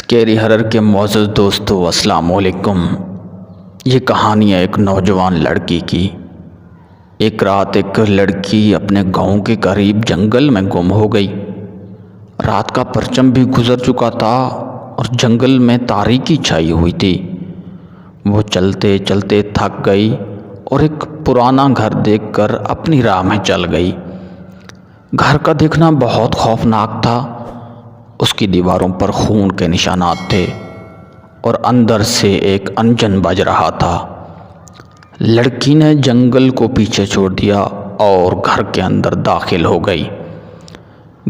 Scary ہرر کے معزز دوستو السلام علیکم۔ یہ کہانی ہے ایک نوجوان لڑکی کی۔ ایک رات ایک لڑکی اپنے گاؤں کے قریب جنگل میں گم ہو گئی۔ رات کا پرچم بھی گزر چکا تھا اور جنگل میں تاریکی چھائی ہوئی تھی۔ وہ چلتے چلتے تھک گئی اور ایک پرانا گھر دیکھ کر اپنی راہ میں چل گئی۔ گھر کا دیکھنا بہت خوفناک تھا۔ اس کی دیواروں پر خون کے نشانات تھے اور اندر سے ایک انجن بج رہا تھا۔ لڑکی نے جنگل کو پیچھے چھوڑ دیا اور گھر کے اندر داخل ہو گئی۔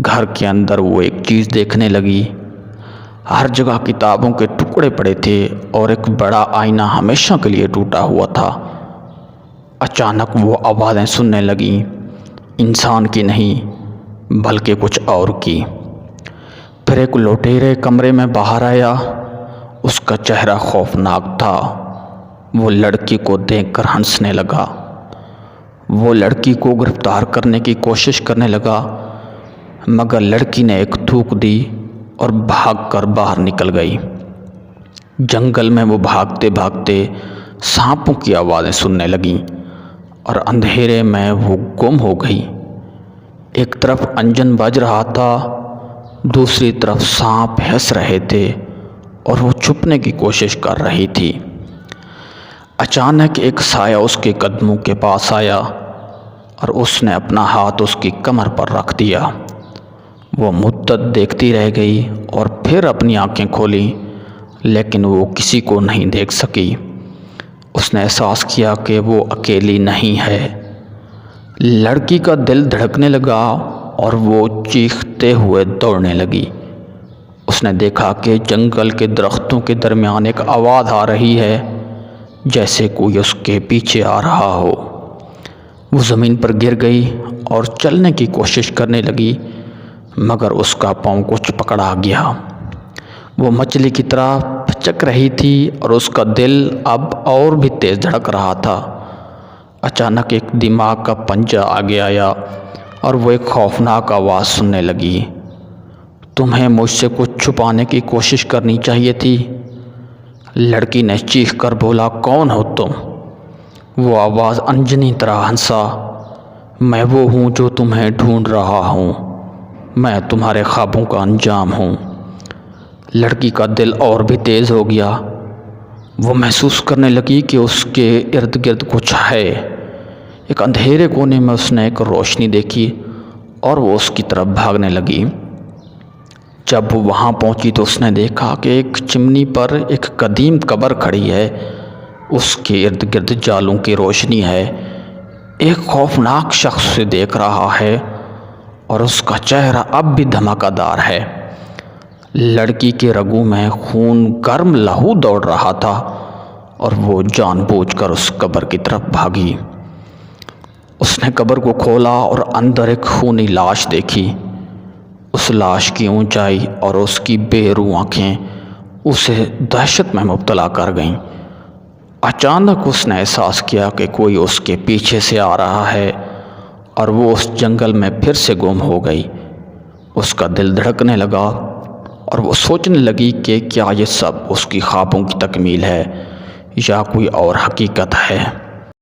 گھر کے اندر وہ ایک چیز دیکھنے لگی۔ ہر جگہ کتابوں کے ٹکڑے پڑے تھے اور ایک بڑا آئینہ ہمیشہ کے لیے ٹوٹا ہوا تھا۔ اچانک وہ آوازیں سننے لگیں، انسان کی نہیں بلکہ کچھ اور کی۔ پھر ایک لٹیرے کمرے میں باہر آیا۔ اس کا چہرہ خوفناک تھا۔ وہ لڑکی کو دیکھ کر ہنسنے لگا۔ وہ لڑکی کو گرفتار کرنے کی کوشش کرنے لگا، مگر لڑکی نے ایک تھوک دی اور بھاگ کر باہر نکل گئی۔ جنگل میں وہ بھاگتے بھاگتے سانپوں کی آوازیں سننے لگیں اور اندھیرے میں وہ گم ہو گئی۔ ایک طرف انجن بج رہا تھا، دوسری طرف سانپ ہنس رہے تھے اور وہ چھپنے کی کوشش کر رہی تھی۔ اچانک ایک سایہ اس کے قدموں کے پاس آیا اور اس نے اپنا ہاتھ اس کی کمر پر رکھ دیا۔ وہ مدت دیکھتی رہ گئی اور پھر اپنی آنکھیں کھولی، لیکن وہ کسی کو نہیں دیکھ سکی۔ اس نے احساس کیا کہ وہ اکیلی نہیں ہے۔ لڑکی کا دل دھڑکنے لگا اور وہ چیختے ہوئے دوڑنے لگی۔ اس نے دیکھا کہ جنگل کے درختوں کے درمیان ایک آواز آ رہی ہے، جیسے کوئی اس کے پیچھے آ رہا ہو۔ وہ زمین پر گر گئی اور چلنے کی کوشش کرنے لگی، مگر اس کا پاؤں کچھ پکڑا گیا۔ وہ مچھلی کی طرح پھچک رہی تھی اور اس کا دل اب اور بھی تیز دھڑک رہا تھا۔ اچانک ایک دماغ کا پنجہ آگے آیا اور وہ ایک خوفناک آواز سننے لگی، تمہیں مجھ سے کچھ چھپانے کی کوشش کرنی چاہیے تھی۔ لڑکی نے چیخ کر بولا، کون ہو تم؟ وہ آواز انجنی طرح ہنسا، میں وہ ہوں جو تمہیں ڈھونڈ رہا ہوں، میں تمہارے خوابوں کا انجام ہوں۔ لڑکی کا دل اور بھی تیز ہو گیا۔ وہ محسوس کرنے لگی کہ اس کے ارد گرد کچھ ہے۔ ایک اندھیرے کونے میں اس نے ایک روشنی دیکھی اور وہ اس کی طرف بھاگنے لگی۔ جب وہ وہاں پہنچی تو اس نے دیکھا کہ ایک چمنی پر ایک قدیم قبر کھڑی ہے۔ اس کے ارد گرد جالوں کی روشنی ہے۔ ایک خوفناک شخص اسے دیکھ رہا ہے اور اس کا چہرہ اب بھی دھماکہ دار ہے۔ لڑکی کے رگوں میں خون گرم لہو دوڑ رہا تھا اور وہ جان بوجھ کر اس قبر کی طرف بھاگی۔ اس نے قبر کو کھولا اور اندر ایک خونی لاش دیکھی۔ اس لاش کی اونچائی اور اس کی بے روح آنکھیں اسے دہشت میں مبتلا کر گئیں۔ اچانک اس نے احساس کیا کہ کوئی اس کے پیچھے سے آ رہا ہے اور وہ اس جنگل میں پھر سے گم ہو گئی۔ اس کا دل دھڑکنے لگا اور وہ سوچنے لگی کہ کیا یہ سب اس کی خوابوں کی تکمیل ہے یا کوئی اور حقیقت ہے۔